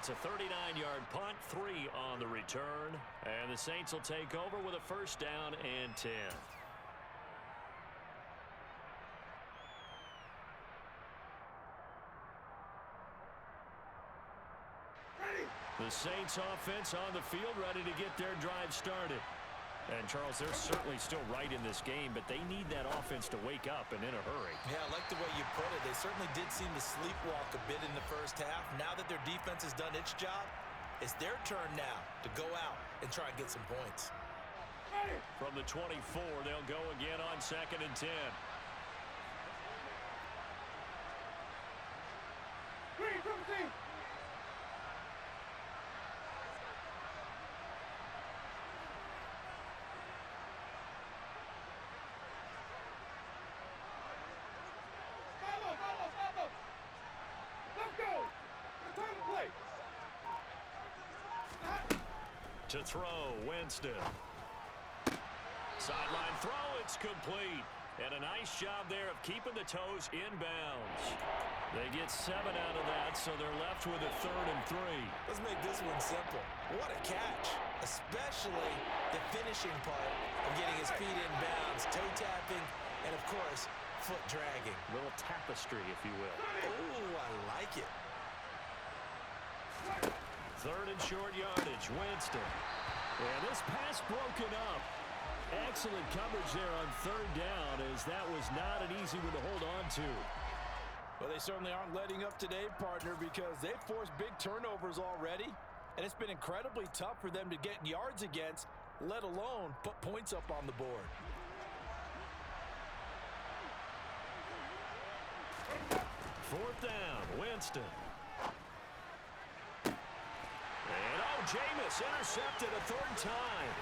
It's a 39-yard punt, 3 on the return, and the Saints will take over with a first down and 10. The Saints offense on the field, ready to get their drive started. And, Charles, they're certainly still right in this game, but they need that offense to wake up and in a hurry. Yeah, I like the way you put it. They certainly did seem to sleepwalk a bit in the first half. Now that their defense has done its job, it's their turn now to go out and try and get some points. From the 24, they'll go again on 2nd and 10. To throw, Winston. Sideline throw, it's complete. And a nice job there of keeping the toes inbounds. They get 7 out of that, so they're left with a 3rd and 3. Let's make this one simple. What a catch, especially the finishing part of getting his feet inbounds, toe tapping, and, of course, foot dragging. A little tapestry, if you will. Oh, I like it. 3rd and short yardage, Winston. And this pass broken up. Excellent coverage there on 3rd down, as that was not an easy one to hold on to. Well, they certainly aren't letting up today, partner, because they've forced big turnovers already, and it's been incredibly tough for them to get yards against, let alone put points up on the board. 4th down, Winston. And Jameis intercepted a 3rd time.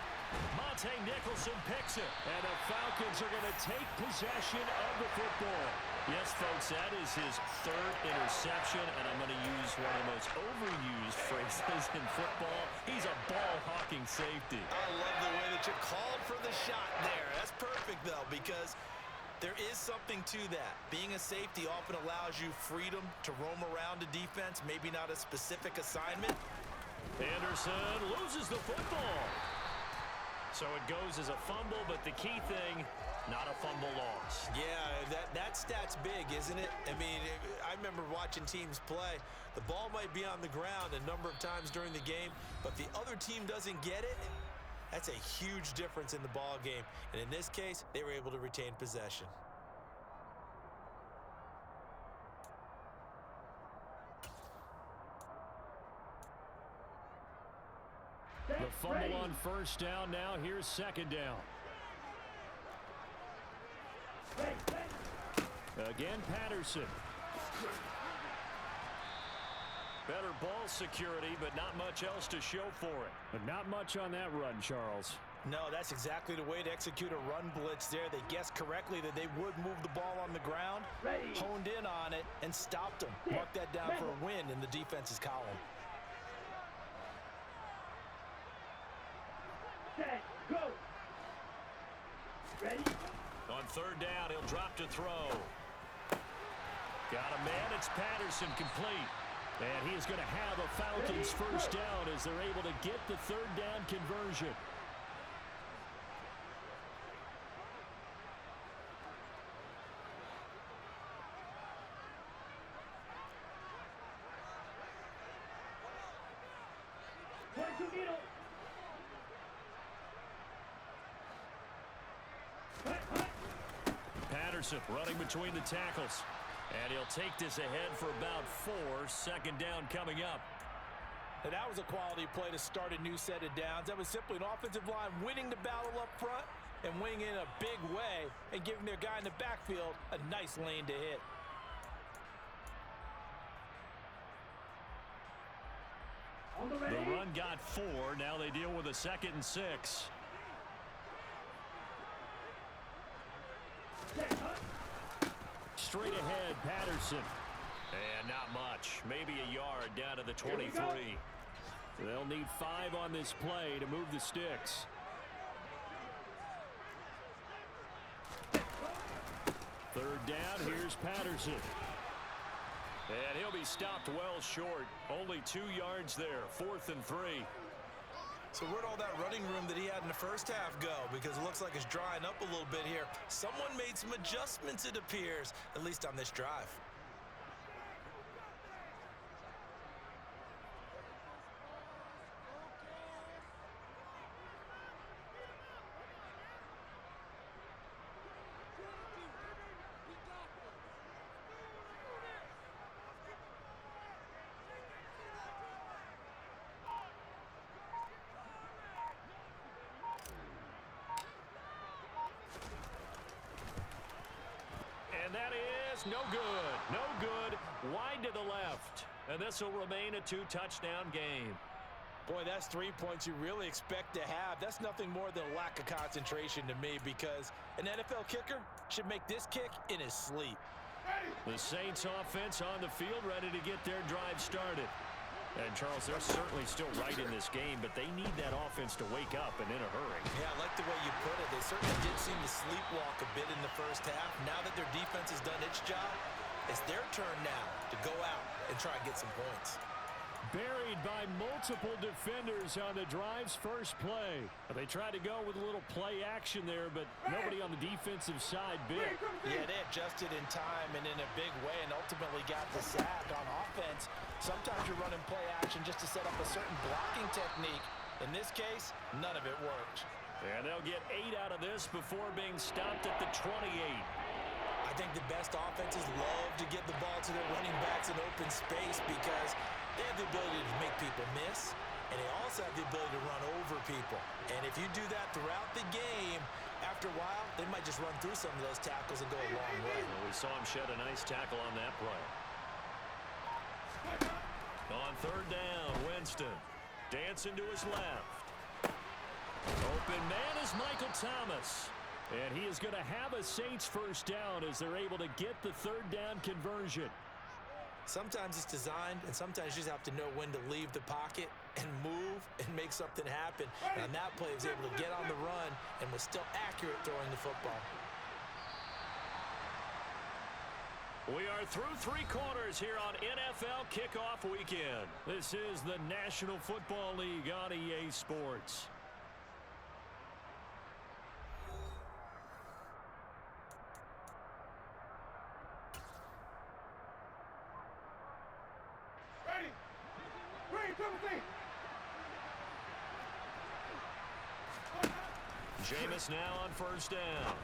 Monte Nicholson picks it, and the Falcons are going to take possession of the football. Yes, folks, that is his 3rd interception, and I'm going to use one of the most overused phrases in football. He's a ball-hawking safety. I love the way that you called for the shot there. That's perfect, though, because there is something to that. Being a safety often allows you freedom to roam around the defense, maybe not a specific assignment. Anderson loses the football. So it goes as a fumble, but the key thing, not a fumble loss. Yeah, that stat's big, isn't it? I mean, I remember watching teams play. The ball might be on the ground a number of times during the game, but the other team doesn't get it. That's a huge difference in the ball game. And in this case, they were able to retain possession. The fumble on 1st down now. Here's 2nd down. Again, Patterson. Better ball security, but not much else to show for it. But not much on that run, Charles. No, that's exactly the way to execute a run blitz there. They guessed correctly that they would move the ball on the ground, honed in on it, and stopped them. Mark that down for a win in the defense's column. Go. Ready? On 3rd down, he'll drop to throw. Got a man. It's Patterson, complete. And he is going to have a Falcons first down as they're able to get the 3rd down conversion. Patterson running between the tackles. And he'll take this ahead for about 4. 2nd down coming up. And that was a quality play to start a new set of downs. That was simply an offensive line winning the battle up front and winning in a big way and giving their guy in the backfield a nice lane to hit. The run got 4. Now they deal with a 2nd and 6. Straight ahead, Patterson. And not much. Maybe a yard down to the 23. They'll need 5 on this play to move the sticks. 3rd down, here's Patterson. And he'll be stopped well short. Only 2 yards there. 4th and 3. So where'd all that running room that he had in the first half go? Because it looks like it's drying up a little bit here. Someone made some adjustments, it appears, at least on this drive. And that is no good. No good. Wide to the left. And this will remain a 2-touchdown game. Boy, that's 3 points you really expect to have. That's nothing more than a lack of concentration to me, because an NFL kicker should make this kick in his sleep. The Saints offense on the field, ready to get their drive started. And, Charles, they're certainly still right in this game, but they need that offense to wake up and in a hurry. Yeah, I like the way you put it. They certainly did seem to sleepwalk a bit in the first half. Now that their defense has done its job, it's their turn now to go out and try and get some points. Buried by multiple defenders on the drive's first play. They tried to go with a little play action there, but nobody on the defensive side bit. Yeah, they adjusted in time and in a big way and ultimately got the sack on offense. Sometimes you're running play action just to set up a certain blocking technique. In this case, none of it worked. And they'll get 8 out of this before being stopped at the 28. I think the best offenses love to get the ball to their running backs in open space because they have the ability to make people miss, and they also have the ability to run over people. And if you do that throughout the game, after a while, they might just run through some of those tackles and go a long way. Well, we saw him shed a nice tackle on that play. On 3rd down, Winston dancing to his left. Open man is Michael Thomas. And he is going to have a Saints first down as they're able to get the 3rd down conversion. Sometimes it's designed, and sometimes you just have to know when to leave the pocket and move and make something happen. And on that play, he was able to get on the run and was still accurate throwing the football. We are through 3 quarters here on NFL Kickoff Weekend. This is the National Football League on EA Sports. Jameis now on 1st down.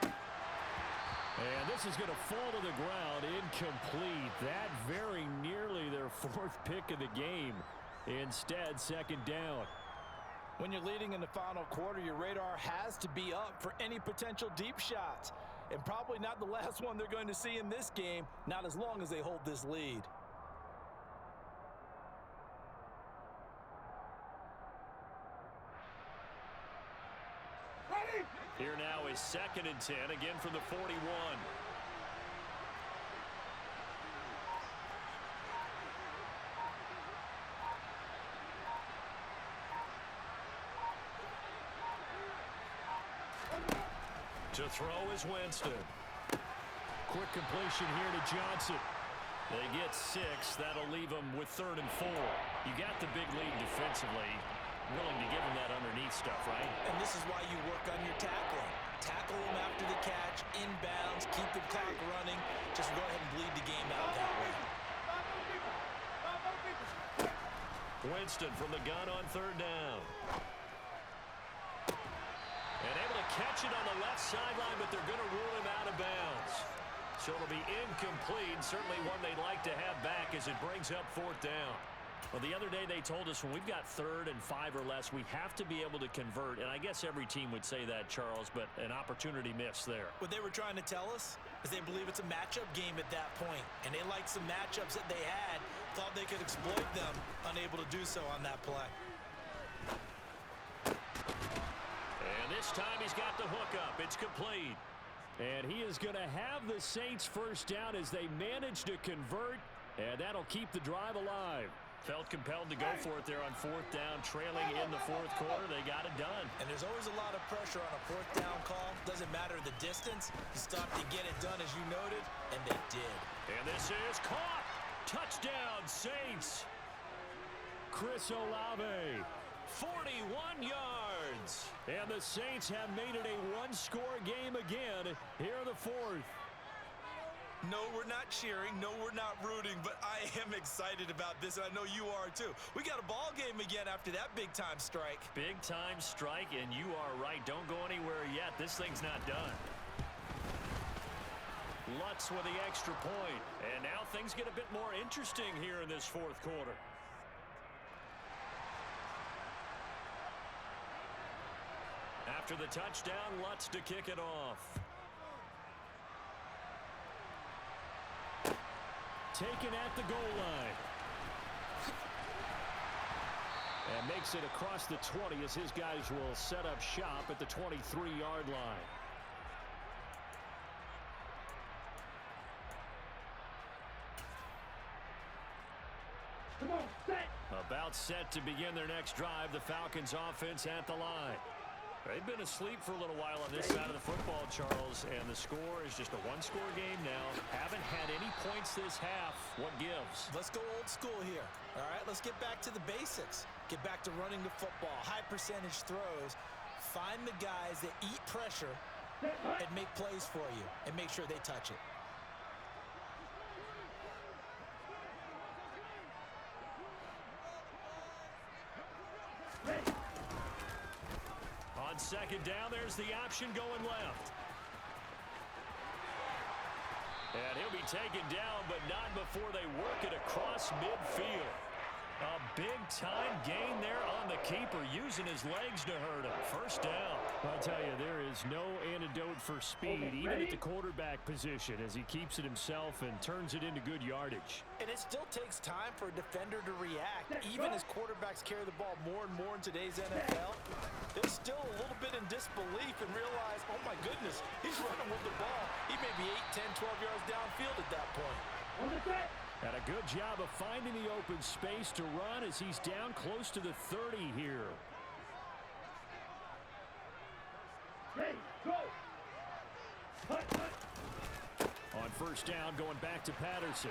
And this is going to fall to the ground, incomplete. That very nearly their 4th pick of the game. Instead, 2nd down. When you're leading in the final quarter, your radar has to be up for any potential deep shots. And probably not the last one they're going to see in this game, not as long as they hold this lead. Here now is 2nd and 10, again from the 41. To throw is Winston. Quick completion here to Johnson. They get 6. That'll leave them with 3rd and 4. You got the big lead defensively. Willing to give them that underneath stuff, right? And this is why you work on your tackling. Tackle them after the catch, inbounds, keep the clock running. Just go ahead and bleed the game out that way. Winston from the gun on 3rd down. And able to catch it on the left sideline, but they're going to rule him out of bounds. So it'll be incomplete. Certainly one they'd like to have back as it brings up 4th down. Well, the other day they told us when we've got 3rd and 5 or less, we have to be able to convert. And I guess every team would say that, Charles, but an opportunity missed there. What they were trying to tell us is they believe it's a matchup game at that point. And they liked some matchups that they had, thought they could exploit them, unable to do so on that play. And this time he's got the hook up. It's complete. And he is going to have the Saints first down as they manage to convert, and that'll keep the drive alive. Felt compelled to go for it there on fourth down, trailing in the fourth quarter. They got it done. And there's always a lot of pressure on a fourth down call. Doesn't matter the distance. You stop to get it done, as you noted, and they did. And this is caught. Touchdown, Saints. Chris Olave, 41 yards. And the Saints have made it a one-score game again here in the fourth. No, we're not cheering. No, we're not rooting, but I am excited about this, and I know you are too. We got a ball game again after that big-time strike. Big-time strike, and you are right. Don't go anywhere yet. This thing's not done. Lutz with the extra point. And now things get a bit more interesting here in this fourth quarter. After the touchdown, Lutz to kick it off. Taken at the goal line. And makes it across the 20 as his guys will set up shop at the 23-yard line. Come on, set. About set to begin their next drive. The Falcons offense at the line. They've been asleep for a little while on this side of the football, Charles, and the score is just a one-score game now. Haven't had any points this half. What gives? Let's go old school here. All right, let's get back to the basics. Get back to running the football, high percentage throws. Find the guys that eat pressure and make plays for you and make sure they touch it. On second down, there's the option going left. And he'll be taken down, but not before they work it across midfield. A big-time gain there on the keeper, using his legs to hurt him. First down. I'll tell you, there is no antidote for speed, even at the quarterback position, as he keeps it himself and turns it into good yardage. And it still takes time for a defender to react. Even as quarterbacks carry the ball more and more in today's NFL, they're still a little bit in disbelief and realize, oh my goodness, he's running with the ball. He may be 8, 10, 12 yards downfield at that point. On the set. And a good job of finding the open space to run as he's down close to the 30 here. Ready, go. Hut. On first down, going back to Patterson.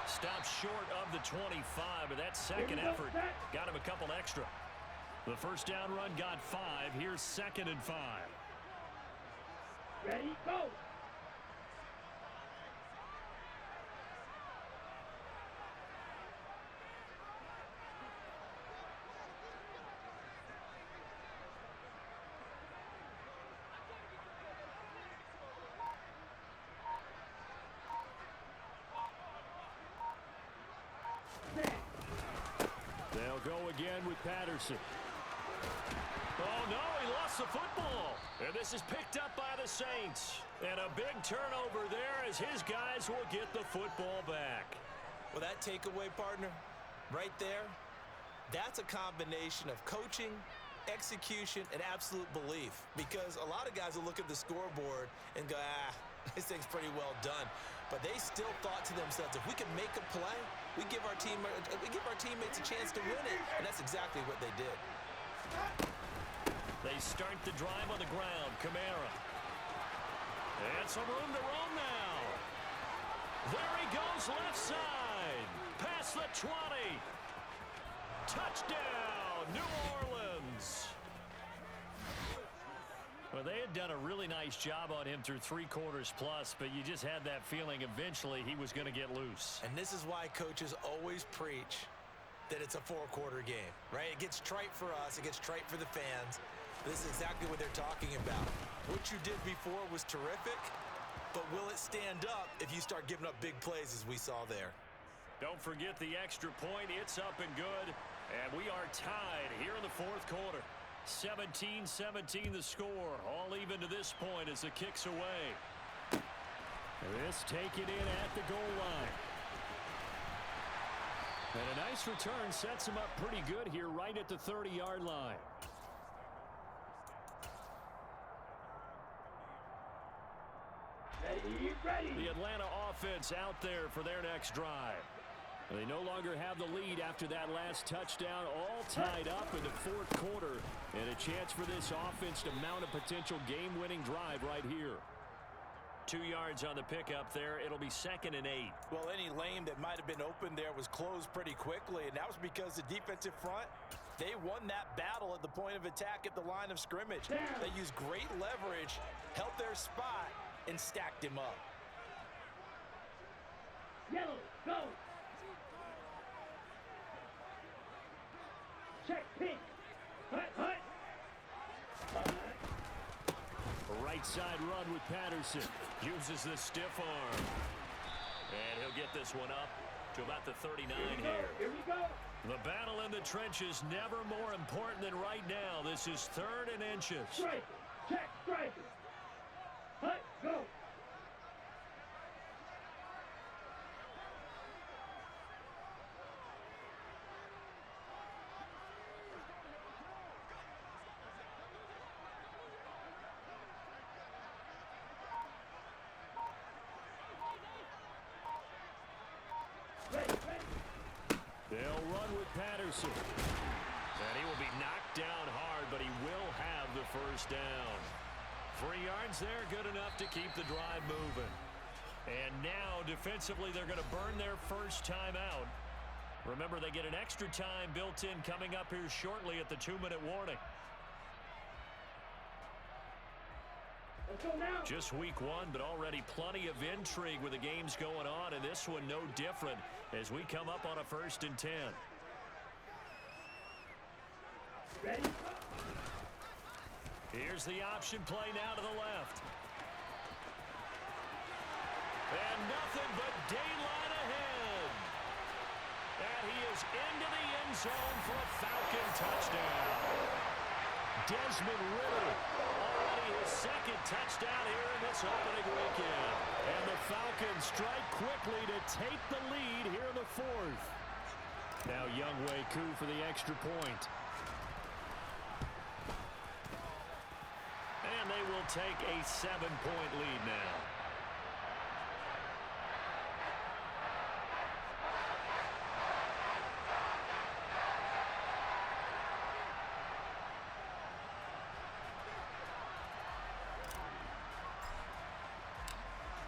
Stopped short of the 25, but that second effort got him a couple extra. The first down run got 5. Here's 2nd and 5. Ready, go. They'll go again with Patterson. Oh, no, he lost the football. And this is picked up by the Saints. And a big turnover there as his guys will get the football back. Well, that takeaway, partner, right there, that's a combination of coaching, execution, and absolute belief. Because a lot of guys will look at the scoreboard and go, this thing's pretty well done. But they still thought to themselves, if we can make a play, we give our teammates a chance to win it. And that's exactly what they did. They start the drive on the ground. Kamara. And some room to roam now. There he goes left side. Past the 20. Touchdown, New Orleans. Well, they had done a really nice job on him through 3 quarters plus, but you just had that feeling eventually he was going to get loose. And this is why coaches always preach that it's a 4-quarter game, right? It gets trite for us. It gets trite for the fans. This is exactly what they're talking about. What you did before was terrific, but will it stand up if you start giving up big plays as we saw there? Don't forget the extra point. It's up and good, and we are tied here in the fourth quarter. 17-17 the score, all even to this point as the kick's away. This taken in at the goal line. And a nice return sets him up pretty good here right at the 30-yard line. Ready, ready. The Atlanta offense out there for their next drive. They no longer have the lead after that last touchdown, all tied up in the fourth quarter, and a chance for this offense to mount a potential game-winning drive right here. 2 yards on the pickup there. It'll be 2nd and 8. Well, any lane that might have been open there was closed pretty quickly, and that was because the defensive front, they won that battle at the point of attack at the line of scrimmage. They used great leverage, held their spot, and stacked him up. Yellow, go. Check pink. Hut, hut. Right side run with Patterson. Uses the stiff arm. And he'll get this one up to about the 39 here. Here we go. The battle in the trenches never more important than right now. This is 3rd and inches. Strike. Check, strike. Hut, go. They'll run with Patterson. And he will be knocked down hard, but he will have the first down. 3 yards there, good enough to keep the drive moving. And now, defensively, they're going to burn their first time out. Remember, they get an extra time built in coming up here shortly at the 2-minute warning. Let's go now. Just week 1, but already plenty of intrigue with the games going on, and this one no different as we come up on a 1st and 10. Ready? Here's the option play now to the left. And nothing but daylight ahead. And he is into the end zone for a Falcon touchdown. Desmond Ridder, already his 2nd touchdown here in this opening weekend. And the Falcons strike quickly to take the lead here in the 4th. Now Younghoe Koo for the extra point. And they will take a 7-point lead now.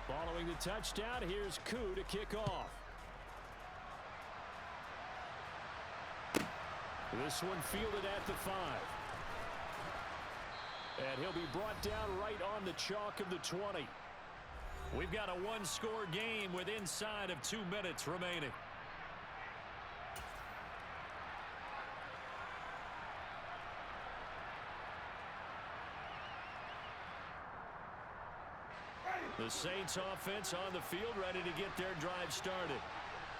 Following the touchdown, here's Koo to kick off. This one fielded at the 5. And he'll be brought down right on the chalk of the 20. We've got a 1-score game with inside of 2 minutes remaining. The Saints offense on the field, ready to get their drive started.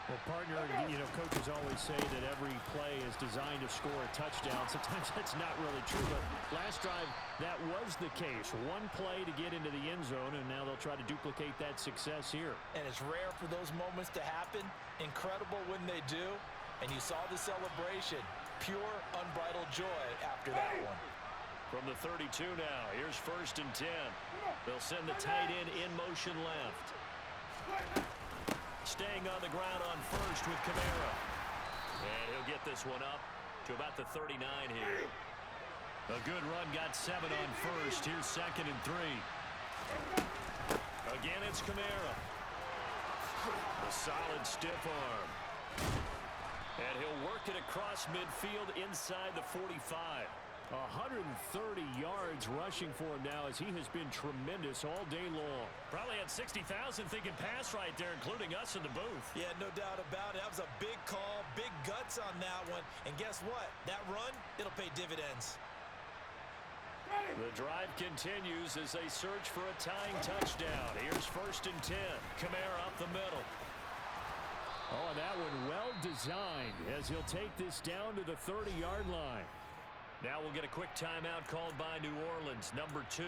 Well, partner, you know, coaches always say that every play is designed to score a touchdown. Sometimes that's not really true, but last drive, that was the case. One play to get into the end zone, and now they'll try to duplicate that success here. And it's rare for those moments to happen. Incredible when they do. And you saw the celebration. Pure, unbridled joy after that one. From the 32 now, here's 1st and 10. They'll send the tight end in motion left. Staying on the ground on 1st with Kamara. And he'll get this one up to about the 39 here. A good run, got 7 on 1st. Here's 2nd and 3. Again, it's Kamara. A solid stiff arm. And he'll work it across midfield inside the 45. 130 yards rushing for him now as he has been tremendous all day long. Probably had 60,000 thinking pass right there, including us in the booth. Yeah, no doubt about it. That was a big call, big guts on that one. And guess what? That run, it'll pay dividends. The drive continues as they search for a tying touchdown. Here's 1st and 10. Kamara up the middle. Oh, and that one well designed as he'll take this down to the 30-yard line. Now we'll get a quick timeout called by New Orleans, number 2,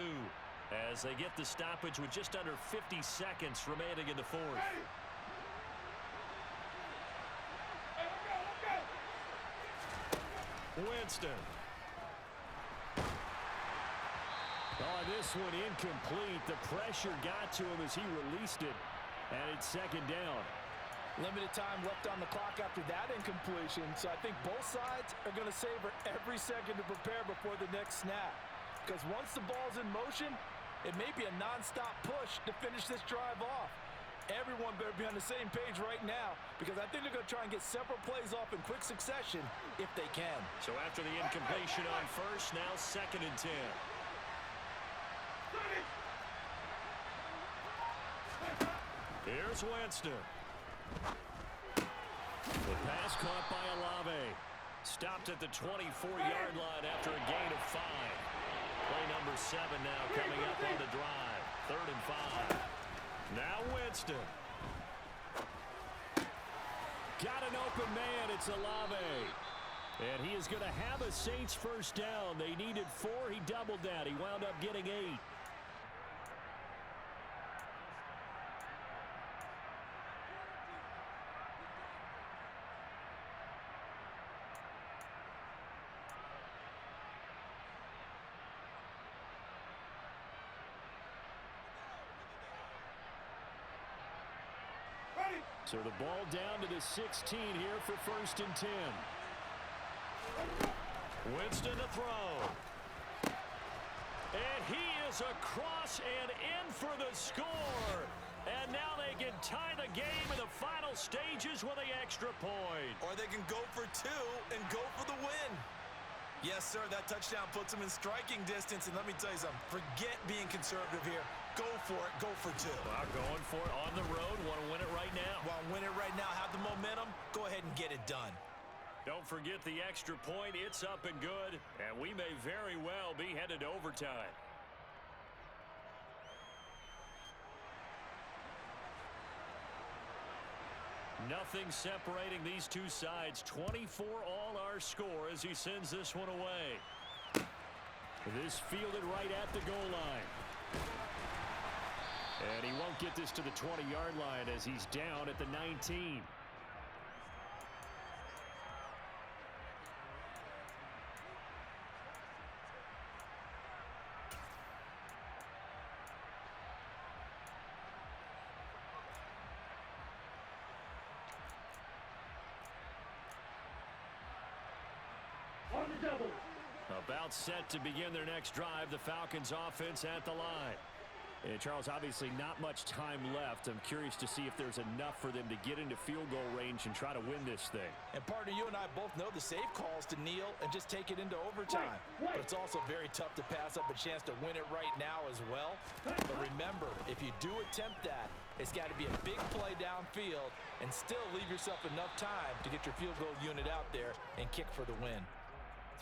as they get the stoppage with just under 50 seconds remaining in the 4th. Winston. Oh, this one incomplete. The pressure got to him as he released it, and it's 2nd down. Limited time left on the clock after that incompletion, so I think both sides are going to savor every second to prepare before the next snap. Because once the ball's in motion, it may be a non-stop push to finish this drive off. Everyone better be on the same page right now, because I think they're going to try and get several plays off in quick succession if they can. So after the incompletion on first, now 2nd and 10. Here's Winston. The pass caught by Olave. Stopped at the 24-yard line after a gain of 5. Play number 7 now coming up on the drive. 3rd and 5. Now Winston. Got an open man. It's Olave. And he is going to have a Saints first down. They needed 4. He doubled that. He wound up getting 8. So the ball down to the 16 here for 1st and 10. Winston to throw. And he is across and in for the score. And now they can tie the game in the final stages with the extra point. Or they can go for 2 and go for the win. Yes, sir, that touchdown puts them in striking distance. And let me tell you something, forget being conservative here. Go for it, go for 2. Well, going for it on the road, want to win it right now. Want to win it right now, have the momentum, go ahead and get it done. Don't forget the extra point, it's up and good, and we may very well be headed to overtime. Nothing separating these two sides. 24 all our score as he sends this one away. This fielded right at the goal line. And he won't get this to the 20-yard line as he's down at the 19. On the double. About set to begin their next drive, the Falcons offense at the line. And Charles, obviously not much time left. I'm curious to see if there's enough for them to get into field goal range and try to win this thing. And partner, you and I both know the safe calls to kneel and just take it into overtime. But it's also very tough to pass up a chance to win it right now as well. But remember, if you do attempt that, it's got to be a big play downfield and still leave yourself enough time to get your field goal unit out there and kick for the win.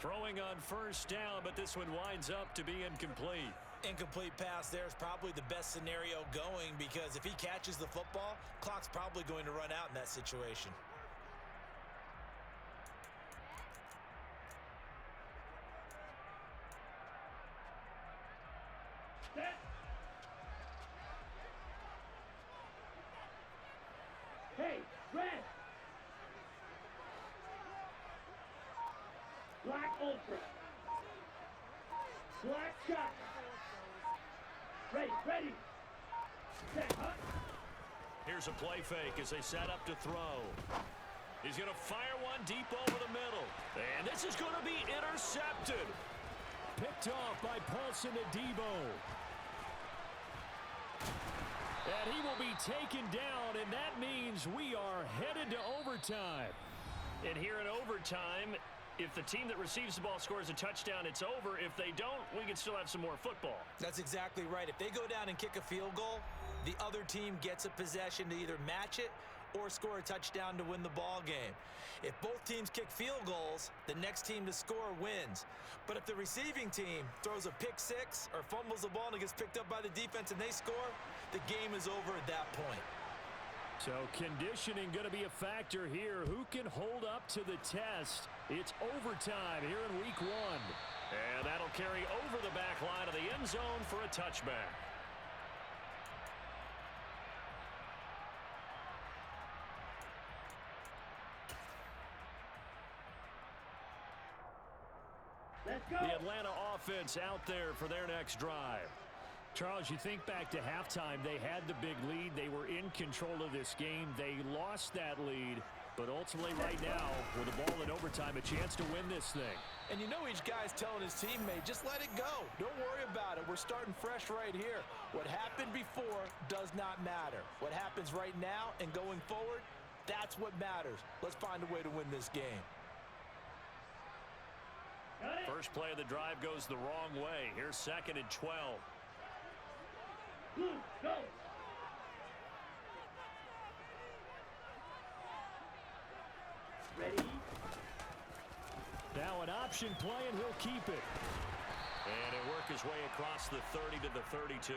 Throwing on first down, but this one winds up to be incomplete. Incomplete pass there is probably the best scenario going, because if he catches the football, clock's probably going to run out in that situation. Set. Hey, red. Black ultra. Black shot. Ready. Set, huh? Here's a play fake as they set up to throw. He's going to fire one deep over the middle. And this is going to be intercepted. Picked off by Paulson Adebo. And he will be taken down, and that means we are headed to overtime. And here in overtime, if the team that receives the ball scores a touchdown, it's over. If they don't, we can still have some more football. That's exactly right. If they go down and kick a field goal, the other team gets a possession to either match it or score a touchdown to win the ball game. If both teams kick field goals, the next team to score wins. But if the receiving team throws a pick six or fumbles the ball and it gets picked up by the defense and they score, the game is over at that point. So conditioning going to be a factor here. Who can hold up to the test? It's overtime here in week 1. And that'll carry over the back line of the end zone for a touchback. Let's go. The Atlanta offense out there for their next drive. Charles, you think back to halftime, they had the big lead. They were in control of this game. They lost that lead, but ultimately right now, with the ball in overtime, a chance to win this thing. And you know each guy's telling his teammate, just let it go. Don't worry about it. We're starting fresh right here. What happened before does not matter. What happens right now and going forward, that's what matters. Let's find a way to win this game. First play of the drive goes the wrong way. Here's 2nd and 12. Blue, go. Ready? Now an option play, and he'll keep it. And he'll work his way across the 30 to the 32.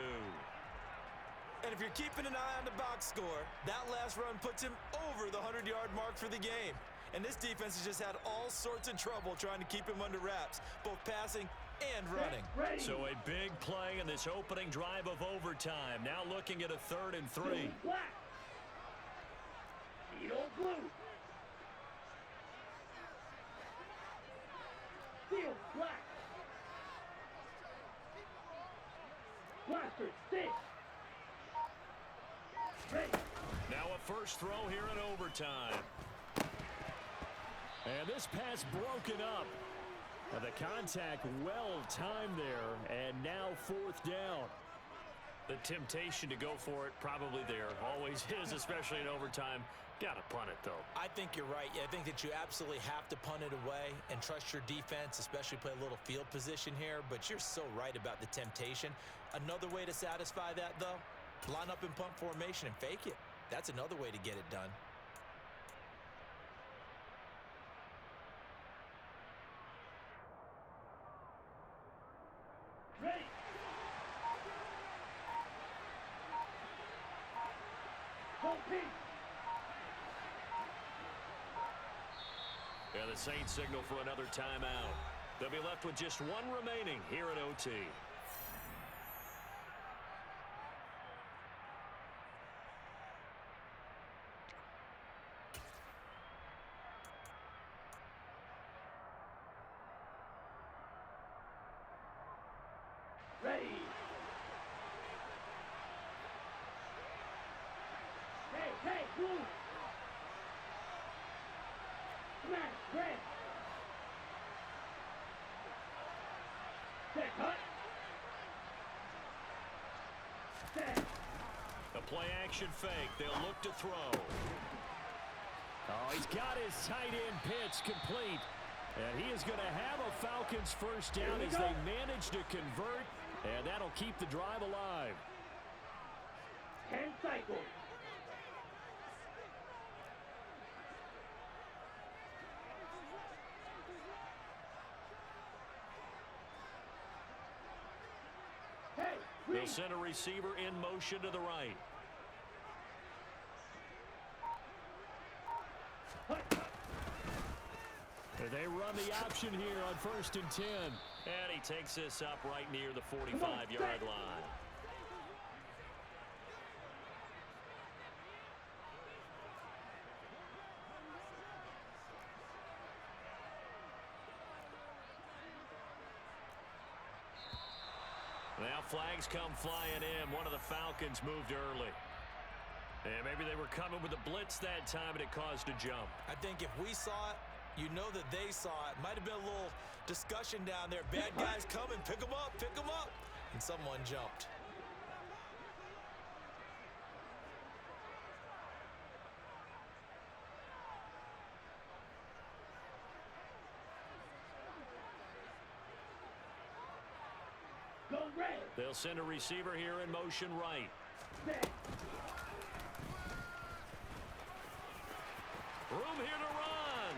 And if you're keeping an eye on the box score, that last run puts him over the 100-yard mark for the game. And this defense has just had all sorts of trouble trying to keep him under wraps, both passing and running. Ready. So a big play in this opening drive of overtime. Now looking at a 3rd and 3. Black. Steel blue. Steel black. Blaster stick. Ready. Now a first throw here in overtime. And this pass broken up. The contact well timed there, and now 4th down. The temptation to go for it probably there. Always is, especially in overtime. Got to punt it, though. I think you're right. I think that you absolutely have to punt it away and trust your defense, especially play a little field position here. But you're so right about the temptation. Another way to satisfy that, though, line up in punt formation and fake it. That's another way to get it done. Ready. Hold peace. And the Saints signal for another timeout. They'll be left with just one remaining here at OT. Ready. Hey, blue. Smash, red. Set, cut. Set. A play action fake. They'll look to throw. Oh, he's got his tight end pitch complete. And he is going to have a Falcons first down as they manage to convert. And that'll keep the drive alive. 10 cycles. Hey, They'll send a receiver in motion to the right. They run the option here on 1st and 10. And he takes this up right near the 45-yard line. Now flags come flying in. One of the Falcons moved early. And maybe they were coming with a blitz that time and it caused a jump. I think if we saw it, you know that they saw it. Might have been a little discussion down there. Bad guys coming, pick them up, pick them up. And someone jumped. Go red. They'll send a receiver here in motion right. Set. Room here to run.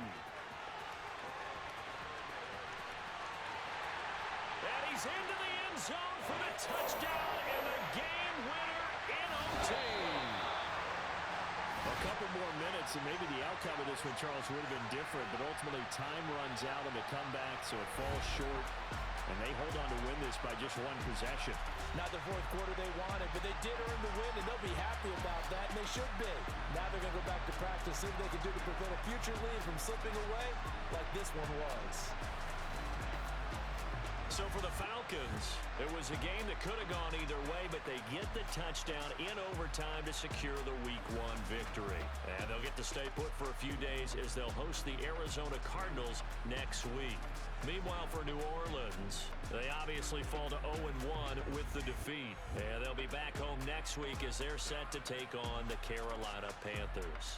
And he's into the end zone for the touchdown and the game winner in OT. A couple more minutes and maybe the outcome of this one, Charles, would have been different. But ultimately time runs out on the comeback, so it falls short. And they hold on to win this by just one possession. Not the fourth quarter they wanted, but they did earn the win, and they'll be happy about that, and they should be. Now they're going to go back to practice, see what they can do to prevent a future lead from slipping away like this one was. So for the Falcons, it was a game that could have gone either way, but they get the touchdown in overtime to secure the Week 1 victory. And they'll get to stay put for a few days as they'll host the Arizona Cardinals next week. Meanwhile, for New Orleans, they obviously fall to 0-1 with the defeat. And they'll be back home next week as they're set to take on the Carolina Panthers.